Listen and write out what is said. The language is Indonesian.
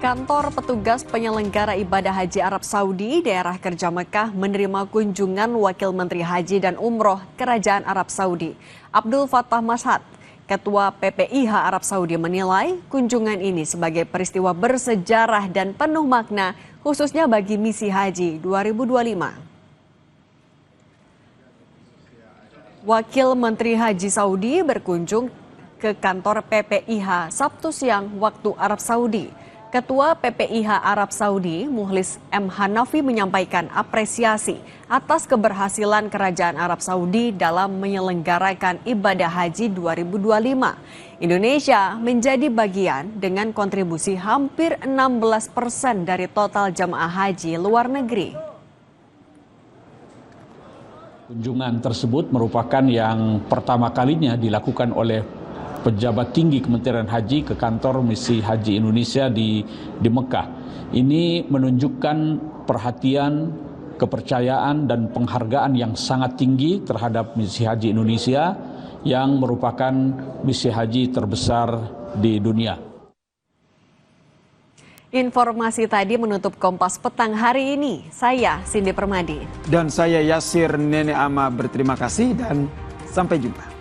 Kantor petugas penyelenggara ibadah haji Arab Saudi daerah kerja Mekah menerima kunjungan Wakil Menteri Haji dan Umroh Kerajaan Arab Saudi. Abdul Fattah Mashhad, Ketua PPIH Arab Saudi menilai kunjungan ini sebagai peristiwa bersejarah dan penuh makna khususnya bagi misi haji 2025. Wakil Menteri Haji Saudi berkunjung ke kantor PPIH Sabtu siang waktu Arab Saudi. Ketua PPIH Arab Saudi, Mukhlis M. Hanafi menyampaikan apresiasi atas keberhasilan Kerajaan Arab Saudi dalam menyelenggarakan ibadah haji 2025. Indonesia menjadi bagian dengan kontribusi hampir 16% dari total jamaah haji luar negeri. Kunjungan tersebut merupakan yang pertama kalinya dilakukan oleh pejabat tinggi Kementerian Haji ke kantor misi Haji Indonesia di Mekah. Ini menunjukkan perhatian, kepercayaan dan penghargaan yang sangat tinggi terhadap misi Haji Indonesia yang merupakan misi haji terbesar di dunia. Informasi tadi menutup Kompas Petang hari ini. Saya Cindy Permadi. Dan saya Yasir Nenek Ama berterima kasih dan sampai jumpa.